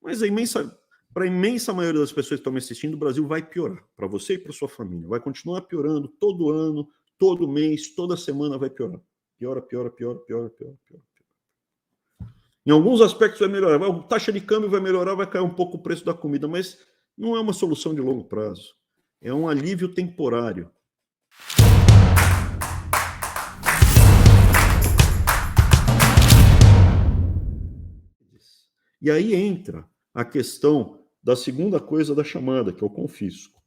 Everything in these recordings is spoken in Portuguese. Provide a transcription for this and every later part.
Mas para a imensa maioria das pessoas que estão me assistindo, o Brasil vai piorar. Para você e para sua família. Vai continuar piorando todo ano, todo mês, toda semana vai piorar. Piora, piora, piora, piora, piora, piora. Em alguns aspectos vai melhorar. A taxa de câmbio vai melhorar, vai cair um pouco o preço da comida, mas não é uma solução de longo prazo. É um alívio temporário. E aí entra a questão da segunda coisa da chamada, que é o confisco.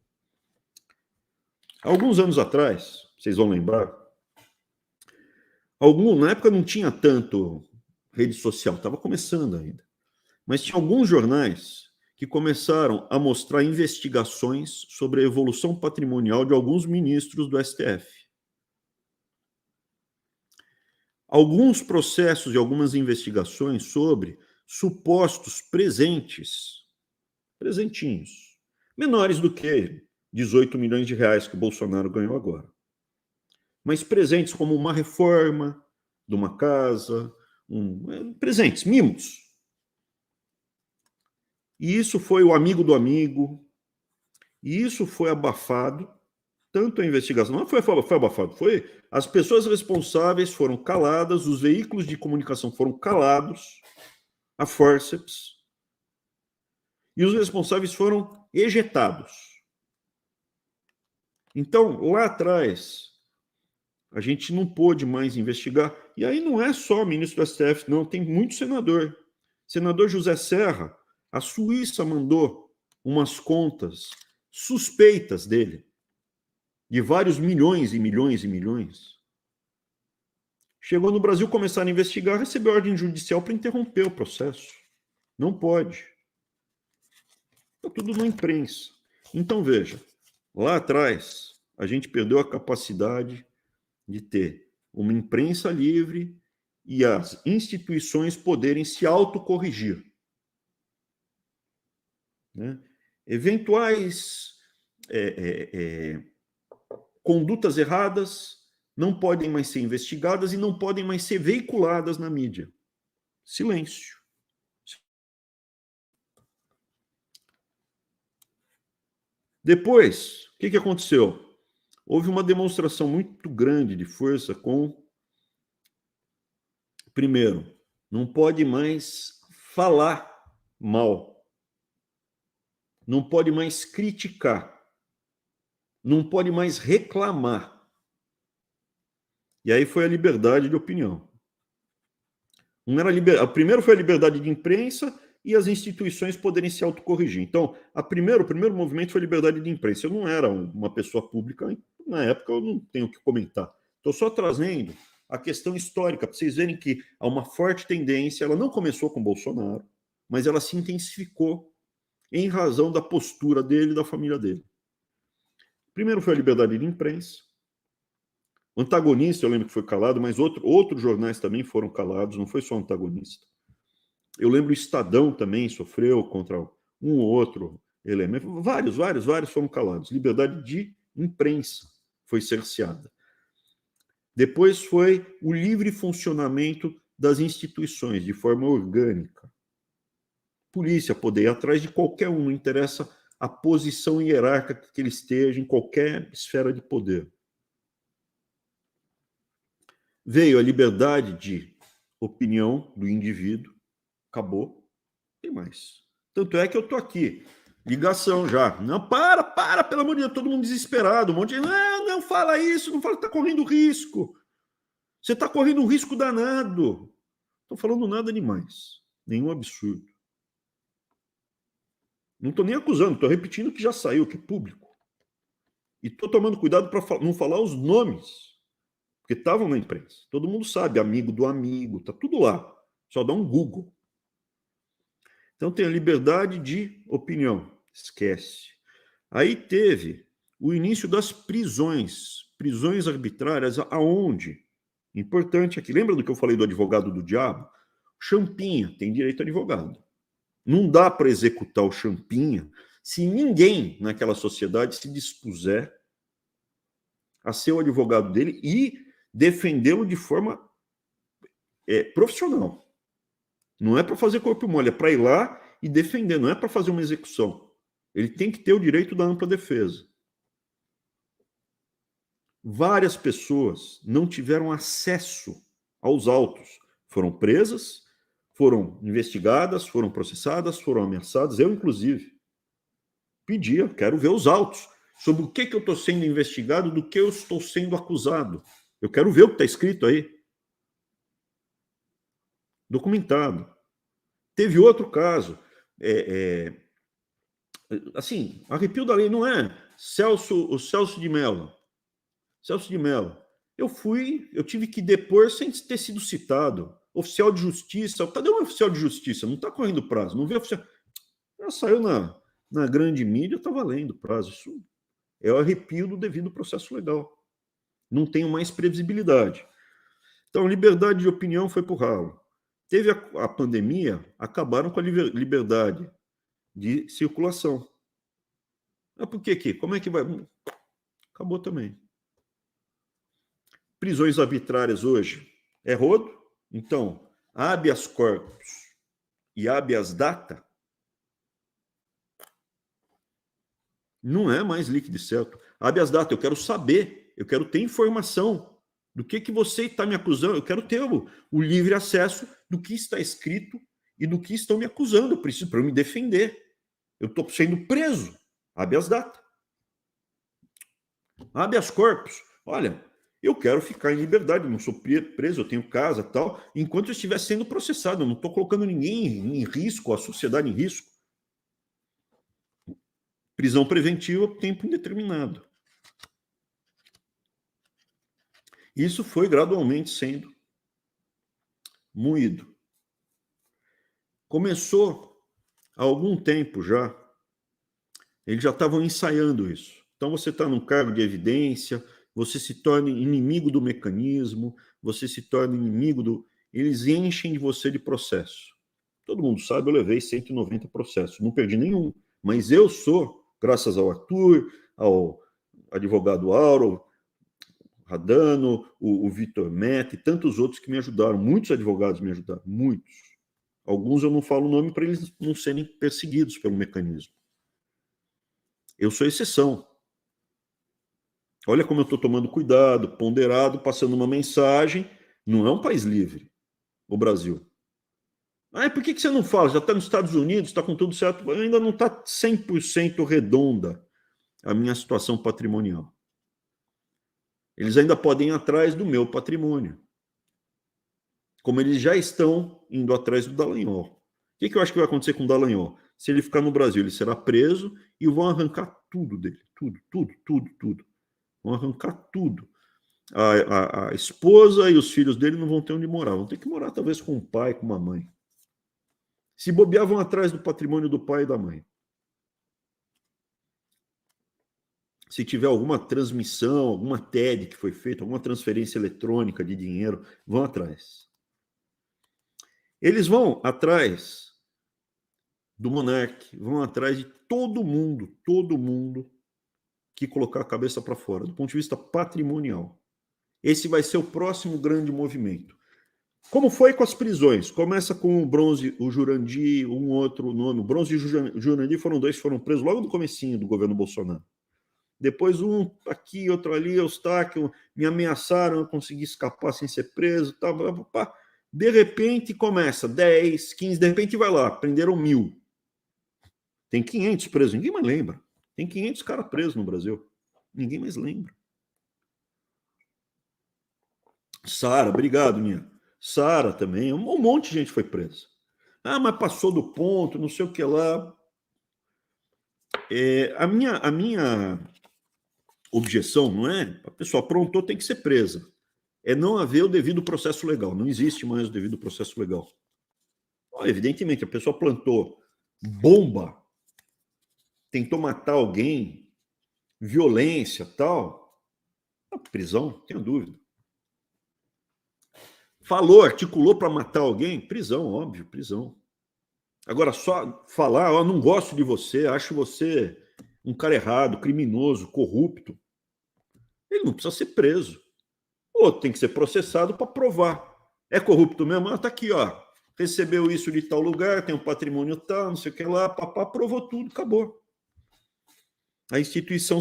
Alguns anos atrás, vocês vão lembrar, na época não tinha tanto rede social, estava começando ainda, mas tinha alguns jornais que começaram a mostrar investigações sobre a evolução patrimonial de alguns ministros do STF. Alguns processos e algumas investigações sobre supostos presentinhos, menores do que 18 milhões de reais que o Bolsonaro ganhou agora. Mas presentes como uma reforma de uma casa, presentes, mimos. E isso foi o amigo do amigo, e isso foi abafado, tanto a investigação, não foi abafado, as pessoas responsáveis foram caladas, os veículos de comunicação foram calados, a fórceps, e os responsáveis foram ejetados. Então, lá atrás, a gente não pôde mais investigar, e aí não é só o ministro do STF, não, tem muito senador. Senador José Serra, a Suíça mandou umas contas suspeitas dele, de vários milhões e milhões e milhões. Chegou no Brasil, começaram a investigar, recebeu ordem judicial para interromper o processo. Não pode. Está tudo na imprensa. Então, veja, lá atrás, a gente perdeu a capacidade de ter uma imprensa livre e as instituições poderem se autocorrigir. Né? Eventuais condutas erradas não podem mais ser investigadas e não podem mais ser veiculadas na mídia. Silêncio. Depois, o que aconteceu? Houve uma demonstração muito grande de força com... Primeiro, não pode mais falar mal. Não pode mais criticar. Não pode mais reclamar. E aí foi a liberdade de opinião. Primeiro foi a liberdade de imprensa e as instituições poderem se autocorrigir. Então, o primeiro movimento foi a liberdade de imprensa. Eu não era uma pessoa pública, na época eu não tenho o que comentar. Estou só trazendo a questão histórica, para vocês verem que há uma forte tendência, ela não começou com Bolsonaro, mas ela se intensificou em razão da postura dele e da família dele. Primeiro foi a liberdade de imprensa. O Antagonista, eu lembro que foi calado, mas outros jornais também foram calados, não foi só o Antagonista. Eu lembro o Estadão também sofreu contra um ou outro elemento. Vários foram calados. Liberdade de imprensa foi cerceada. Depois foi o livre funcionamento das instituições, de forma orgânica. Polícia poder ir atrás de qualquer um, não interessa a posição hierárquica que ele esteja em qualquer esfera de poder. Veio a liberdade de opinião do indivíduo, acabou, não tem mais. Tanto é que eu estou aqui, ligação já. Não, para, pelo amor de Deus, todo mundo desesperado, um monte de... Não fala isso, não fala que está correndo risco. Você está correndo um risco danado. Não estou falando nada demais, nenhum absurdo. Não estou nem acusando, estou repetindo que já saiu, que é público. E estou tomando cuidado para não falar os nomes, porque estavam na imprensa. Todo mundo sabe, amigo do amigo, está tudo lá. Só dá um Google. Então tem a liberdade de opinião. Esquece. Aí teve o início das prisões arbitrárias, aonde? Importante aqui. Lembra do que eu falei do advogado do diabo? Champinha tem direito a advogado. Não dá para executar o Champinha se ninguém naquela sociedade se dispuser a ser o advogado dele e defendê-lo de forma profissional. Não é para fazer corpo mole, é para ir lá e defender, não é para fazer uma execução. Ele tem que ter o direito da ampla defesa. Várias pessoas não tiveram acesso aos autos. Foram presas, foram investigadas, foram processadas, foram ameaçadas. Eu, inclusive, pedia, quero ver os autos. Sobre o que eu estou sendo investigado, do que eu estou sendo acusado. Eu quero ver o que está escrito aí. Documentado. Teve outro caso. Assim, arrepio da lei não é o Celso de Mello. Celso de Mello. Eu tive que depor sem ter sido citado. Oficial de justiça. Cadê o oficial de justiça? Não está correndo prazo. Não vê oficial. Ela saiu na grande mídia, está valendo prazo. Isso é o arrepio do devido processo legal. Não tenho mais previsibilidade. Então, liberdade de opinião foi por ralo. Teve a pandemia, acabaram com a liberdade de circulação. Mas por que aqui? Como é que vai? Acabou também. Prisões arbitrárias hoje é rodo. Então, habeas corpus e habeas data não é mais líquido e certo. Habeas data, eu quero saber, eu quero ter informação do que você está me acusando, eu quero ter o livre acesso do que está escrito e do que estão me acusando. Eu preciso para me defender. Eu estou sendo preso. Habeas data. Habeas corpus. Olha, eu quero ficar em liberdade, não sou preso, eu tenho casa e tal, enquanto eu estiver sendo processado. Eu não estou colocando ninguém em risco, a sociedade em risco. Prisão preventiva, tempo indeterminado. Isso foi gradualmente sendo moído. Começou há algum tempo já, eles já estavam ensaiando isso. Então você está num cargo de evidência, você se torna inimigo do mecanismo, você se torna inimigo do... Eles enchem de você de processo. Todo mundo sabe, eu levei 190 processos, não perdi nenhum. Mas eu sou, graças ao Arthur, ao advogado Auro, Radano, o Vitor Mete e tantos outros que me ajudaram. Muitos advogados me ajudaram, muitos. Alguns eu não falo o nome para eles não serem perseguidos pelo mecanismo. Eu sou exceção. Olha como eu estou tomando cuidado, ponderado, passando uma mensagem. Não é um país livre, o Brasil. Por que você não fala? Já está nos Estados Unidos, está com tudo certo. Ainda não está 100% redonda a minha situação patrimonial. Eles ainda podem ir atrás do meu patrimônio. Como eles já estão indo atrás do Dallagnol. O que eu acho que vai acontecer com o Dallagnol? Se ele ficar no Brasil, ele será preso e vão arrancar tudo dele. Tudo. Vão arrancar tudo. A esposa e os filhos dele não vão ter onde morar. Vão ter que morar talvez com um pai, com uma mãe. Se bobear, vão atrás do patrimônio do pai e da mãe. Se tiver alguma transmissão, alguma TED que foi feita, alguma transferência eletrônica de dinheiro, vão atrás. Eles vão atrás do monarca, vão atrás de todo mundo que colocar a cabeça para fora, do ponto de vista patrimonial. Esse vai ser o próximo grande movimento. Como foi com as prisões? Começa com o Bronze, o Jurandir, um outro nome. O Bronze e o Jurandir foram dois que foram presos logo no comecinho do governo Bolsonaro. Depois um aqui, outro ali, Eustáquio, me ameaçaram, eu consegui escapar sem ser preso. De repente começa 10, 15, de repente vai lá, prenderam 1.000. Tem 500 presos, ninguém mais lembra. Tem 500 caras presos no Brasil. Ninguém mais lembra. Sara, obrigado, minha. Sara também, um monte de gente foi presa. Mas passou do ponto, não sei o que lá. A minha objeção não é a pessoa aprontou, tem que ser presa. É não haver o devido processo legal. Não existe mais o devido processo legal. Evidentemente, a pessoa plantou bomba, tentou matar alguém, violência, tal. Prisão, tenho dúvida. Falou, articulou para matar alguém, prisão, óbvio, prisão. Agora, só falar, não gosto de você, acho você um cara errado, criminoso, corrupto, ele não precisa ser preso. Ou tem que ser processado para provar. É corrupto mesmo? Tá aqui, ó. recebeu isso de tal lugar, tem um patrimônio tal, não sei o que lá, papá, aprovou tudo, acabou. A instituição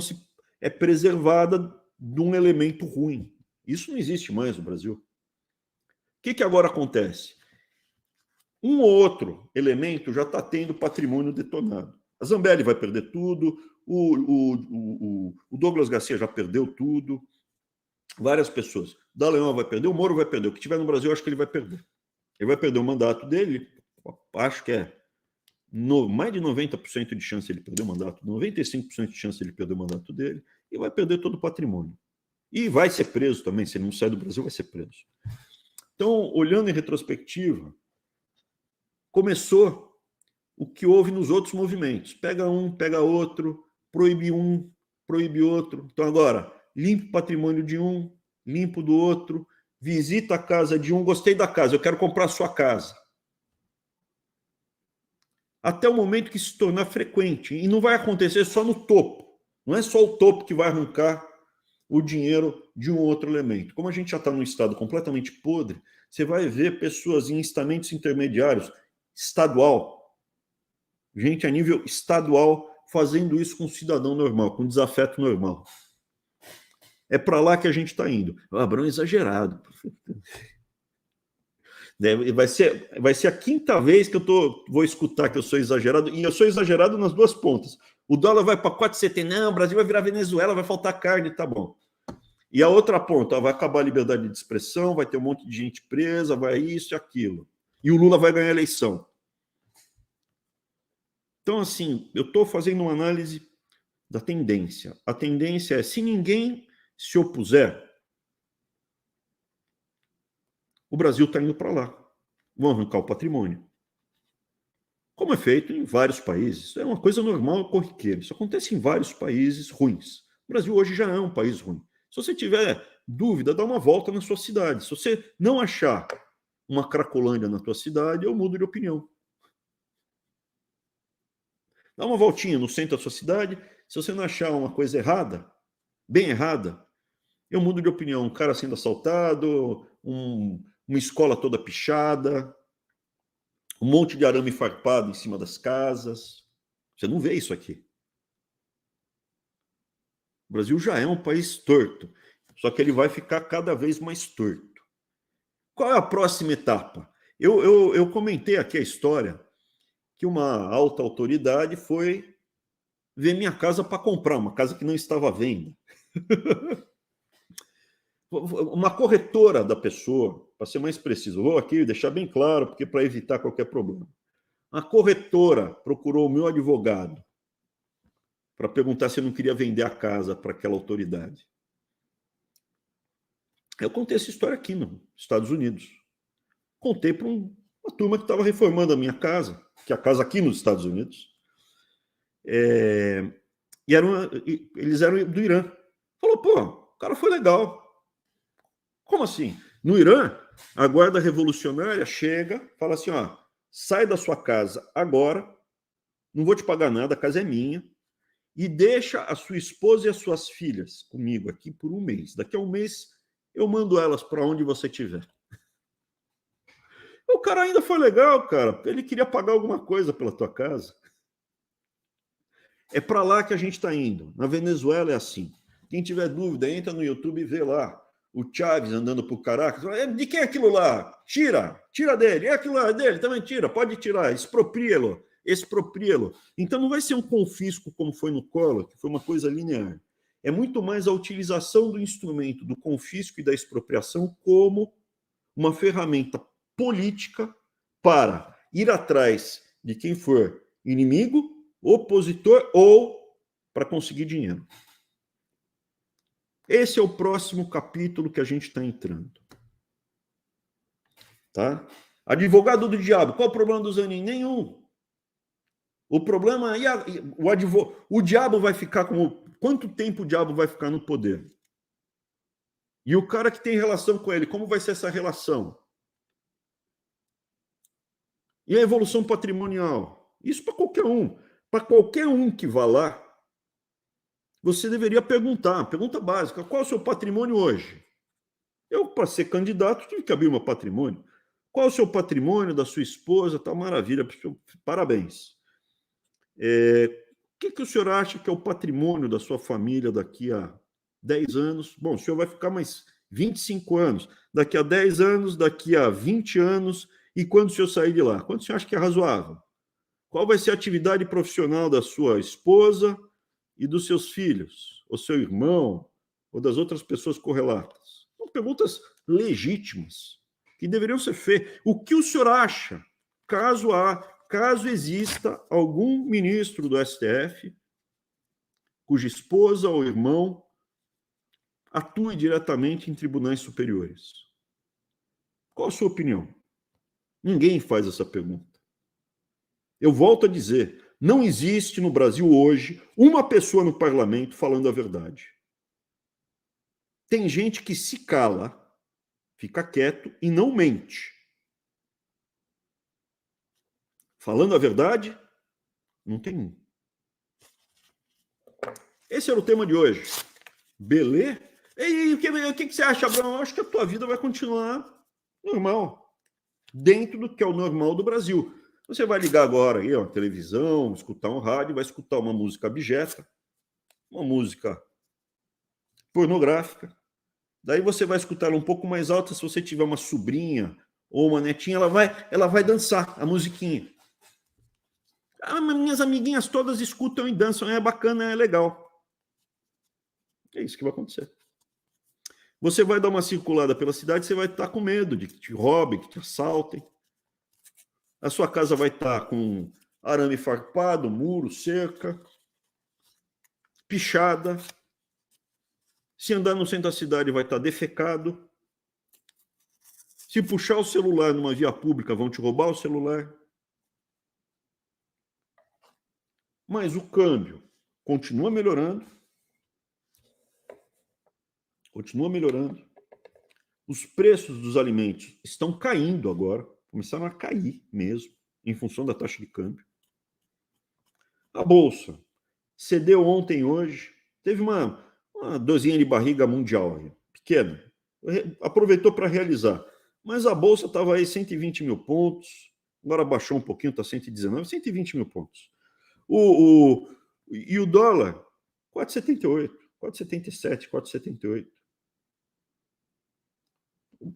é preservada de um elemento ruim. Isso não existe mais no Brasil. O que agora acontece? Um ou outro elemento já está tendo patrimônio detonado. A Zambelli vai perder tudo, o Douglas Garcia já perdeu tudo, várias pessoas. Dallagnol vai perder, o Moro vai perder. O que tiver no Brasil, eu acho que ele vai perder. Ele vai perder o mandato dele, acho que é mais de 90% de chance de ele perder o mandato, 95% de chance de ele perder o mandato dele, e vai perder todo o patrimônio. E vai ser preso também, se ele não sai do Brasil, vai ser preso. Então, olhando em retrospectiva, começou o que houve nos outros movimentos. Pega um, pega outro, proíbe um, proíbe outro. Então, agora, limpa o patrimônio de um, limpo do outro, visita a casa de um, gostei da casa, eu quero comprar a sua casa. Até o momento que se tornar frequente. E não vai acontecer só no topo. Não é só o topo que vai arrancar o dinheiro de um outro elemento. Como a gente já está num estado completamente podre, você vai ver pessoas em estamentos intermediários, estadual, gente a nível estadual, fazendo isso com um cidadão normal, com um desafeto normal. É para lá que a gente está indo. O Abrão é exagerado. Vai ser a quinta vez que eu vou escutar que eu sou exagerado, e eu sou exagerado nas duas pontas. O dólar vai para 4,70, não, o Brasil vai virar Venezuela, vai faltar carne, tá bom. E a outra ponta, vai acabar a liberdade de expressão, vai ter um monte de gente presa, vai isso e aquilo. E o Lula vai ganhar a eleição. Então, assim, eu estou fazendo uma análise da tendência. A tendência é, se ninguém se opuser, o Brasil está indo para lá. Vão arrancar o patrimônio. Como é feito em vários países. É uma coisa normal, corriqueira. Isso acontece em vários países ruins. O Brasil hoje já é um país ruim. Se você tiver dúvida, dá uma volta na sua cidade. Se você não achar uma Cracolândia na tua cidade, eu mudo de opinião. Dá uma voltinha no centro da sua cidade. Se você não achar uma coisa errada, bem errada, eu mudo de opinião. Um cara sendo assaltado, uma escola toda pichada, um monte de arame farpado em cima das casas. Você não vê isso aqui. O Brasil já é um país torto, só que ele vai ficar cada vez mais torto. Qual é a próxima etapa? Eu comentei aqui a história que uma alta autoridade foi ver minha casa para comprar, uma casa que não estava à venda. Uma corretora da pessoa, para ser mais preciso, vou aqui deixar bem claro, porque para evitar qualquer problema. A corretora procurou o meu advogado para perguntar se eu não queria vender a casa para aquela autoridade. Eu contei essa história aqui nos Estados Unidos. Contei para uma turma que estava reformando a minha casa, que é a casa aqui nos Estados Unidos. Eles eram do Irã. Falou, pô, o cara foi legal. Como assim? No Irã, a guarda revolucionária chega, fala assim, ó, sai da sua casa agora, não vou te pagar nada, a casa é minha, e deixa a sua esposa e as suas filhas comigo aqui por um mês. Daqui a um mês, eu mando elas para onde você estiver. O cara ainda foi legal, cara. Ele queria pagar alguma coisa pela tua casa. É para lá que a gente está indo. Na Venezuela é assim. Quem tiver dúvida, entra no YouTube e vê lá o Chávez andando por Caracas. De quem é aquilo lá? Tira dele. É aquilo lá, é dele, também tira. Pode tirar, expropria-lo. Então não vai ser um confisco como foi no Collor, que foi uma coisa linear. É muito mais a utilização do instrumento do confisco e da expropriação como uma ferramenta política para ir atrás de quem for inimigo, opositor ou para conseguir dinheiro. Esse é o próximo capítulo que a gente está entrando. Tá? Advogado do diabo. Qual o problema do Zanin? Nenhum. O problema é o diabo vai ficar como... Quanto tempo o diabo vai ficar no poder? E o cara que tem relação com ele, como vai ser essa relação? E a evolução patrimonial? Isso para qualquer um. Para qualquer um que vá lá, você deveria perguntar, pergunta básica, qual é o seu patrimônio hoje? Eu, para ser candidato, tive que abrir meu patrimônio. Qual é o seu patrimônio, da sua esposa? Tá maravilha, parabéns. O que o senhor acha que é o patrimônio da sua família daqui a 10 anos? Bom, o senhor vai ficar mais 25 anos. Daqui a 10 anos, daqui a 20 anos, e quando o senhor sair de lá? Quanto o senhor acha que é razoável? Qual vai ser a atividade profissional da sua esposa e dos seus filhos, ou seu irmão, ou das outras pessoas correlatas? São perguntas legítimas, que deveriam ser feitas. O que o senhor acha, caso exista algum ministro do STF cuja esposa ou irmão atue diretamente em tribunais superiores? Qual a sua opinião? Ninguém faz essa pergunta. Eu volto a dizer, não existe no Brasil hoje uma pessoa no parlamento falando a verdade. Tem gente que se cala, fica quieto e não mente. Falando a verdade, não tem um. Esse era o tema de hoje. Beleza? E o que você acha, Abraão? Eu acho que a tua vida vai continuar normal. Dentro do que é o normal do Brasil. Você vai ligar agora aí, ó, televisão, escutar um rádio, vai escutar uma música abjeta, uma música pornográfica. Daí você vai escutar ela um pouco mais alta, se você tiver uma sobrinha ou uma netinha, ela vai dançar a musiquinha. Ah, minhas amiguinhas todas escutam e dançam, é bacana, é legal. É isso que vai acontecer. Você vai dar uma circulada pela cidade, você vai estar com medo de que te roubem, que te assaltem. A sua casa vai estar com arame farpado, muro, cerca, pichada. Se andar no centro da cidade, vai estar defecado. Se puxar o celular numa via pública, vão te roubar o celular. Mas o câmbio continua melhorando. Continua melhorando. Os preços dos alimentos estão caindo agora. Começaram a cair mesmo, em função da taxa de câmbio. A Bolsa cedeu ontem e hoje. Teve uma dorzinha de barriga mundial, pequena. Aproveitou para realizar. Mas a Bolsa estava aí 120 mil pontos. Agora baixou um pouquinho, está 119, 120 mil pontos. E o dólar, 4,78, 4,77, 4,78.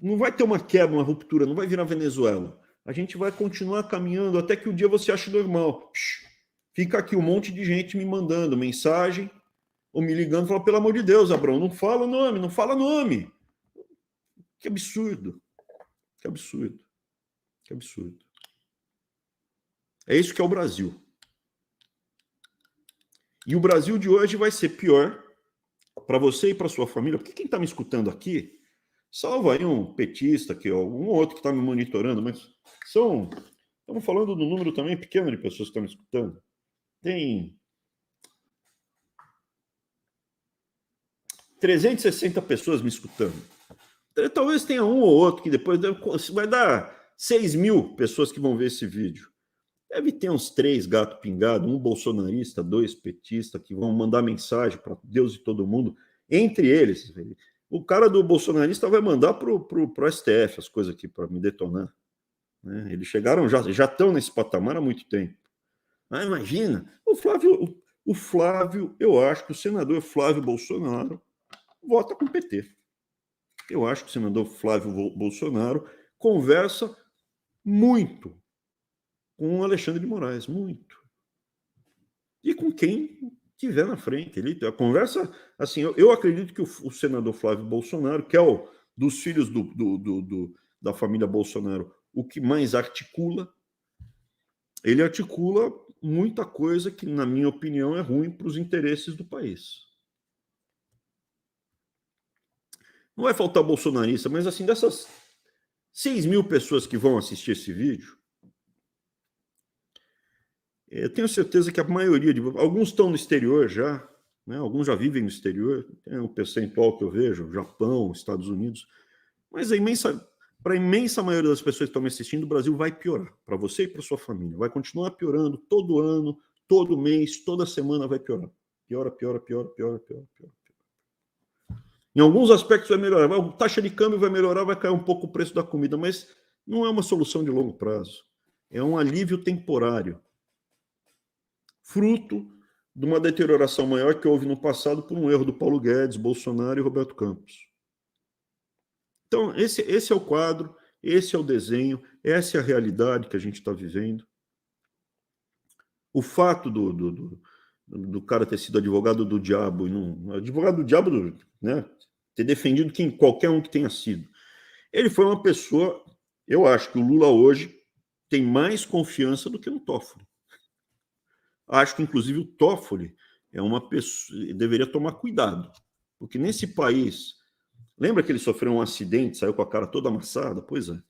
Não vai ter uma quebra, uma ruptura, não vai virar Venezuela. A gente vai continuar caminhando até que o dia você ache normal. Fica aqui um monte de gente me mandando mensagem ou me ligando, falando, pelo amor de Deus, Abrão, não fala o nome, não fala nome. Que absurdo. Que absurdo. Que absurdo. É isso que é o Brasil. E o Brasil de hoje vai ser pior para você e para sua família, porque quem está me escutando aqui, salvo aí um petista, que um outro que está me monitorando, mas estamos falando do número também pequeno de pessoas que estão me escutando. Tem 360 pessoas me escutando. Talvez tenha um ou outro que depois vai dar 6 mil pessoas que vão ver esse vídeo. Deve ter uns 3 gato pingado, um bolsonarista, 2 petistas, que vão mandar mensagem para Deus e todo mundo. Entre eles, o cara do bolsonarista vai mandar para o STF as coisas aqui para me detonar. Né? Eles chegaram, já estão nesse patamar há muito tempo. Ah, imagina, o Flávio, eu acho que o senador Flávio Bolsonaro vota com o PT. Eu acho que o senador Flávio Bolsonaro conversa muito com o Alexandre de Moraes, muito. E com quem tiver na frente. A conversa, assim, eu acredito que o senador Flávio Bolsonaro, que é dos filhos da família Bolsonaro, o que mais articula, ele articula muita coisa que, na minha opinião, é ruim para os interesses do país. Não vai faltar bolsonarista, mas assim, dessas 6 mil pessoas que vão assistir esse vídeo, eu tenho certeza que a maioria alguns estão no exterior já, né? Alguns já vivem no exterior, tem um percentual que eu vejo, Japão, Estados Unidos, mas para a imensa maioria das pessoas que estão me assistindo, o Brasil vai piorar, para você e para sua família, vai continuar piorando todo ano, todo mês, toda semana vai piorar. Piora, piora, piora, piora, piora, piora. Em alguns aspectos vai melhorar, a taxa de câmbio vai melhorar, vai cair um pouco o preço da comida, mas Não é uma solução de longo prazo. É um alívio temporário, fruto de uma deterioração maior que houve no passado por um erro do Paulo Guedes, Bolsonaro e Roberto Campos. Então, esse é o quadro, esse é o desenho, essa é a realidade que a gente está vivendo. O fato do cara ter sido advogado do diabo, advogado do diabo, né, ter defendido qualquer um que tenha sido. Ele foi uma pessoa, eu acho que o Lula hoje tem mais confiança do que no Toffoli. Acho que, inclusive, o Toffoli é uma pessoa, deveria tomar cuidado, porque nesse país, lembra que ele sofreu um acidente, saiu com a cara toda amassada? Pois é.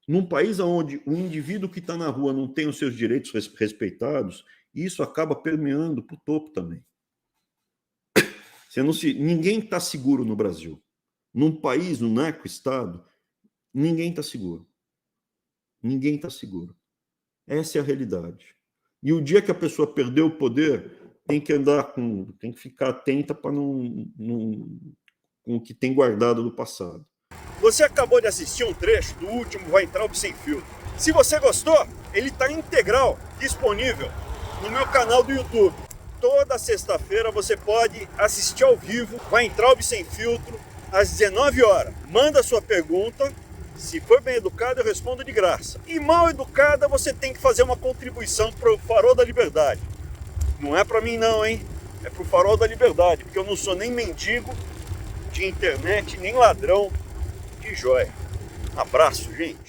Num país onde o indivíduo que está na rua não tem os seus direitos respeitados, isso acaba permeando para o topo também. Ninguém está seguro no Brasil. Num país, num narco-estado, ninguém está seguro. Ninguém está seguro. Essa é a realidade. E o dia que a pessoa perdeu o poder, tem que ficar atenta para com o que tem guardado do passado. Você acabou de assistir um trecho do último Weintraub Sem Filtro. Se você gostou, ele está integral, disponível no meu canal do YouTube. Toda sexta-feira você pode assistir ao vivo Weintraub Sem Filtro, às 19 horas. Manda sua pergunta. Se for bem educado, eu respondo de graça. E mal educada, você tem que fazer uma contribuição para o Farol da Liberdade. Não é para mim não, hein? É para o Farol da Liberdade, porque eu não sou nem mendigo de internet, nem ladrão de joia. Abraço, gente.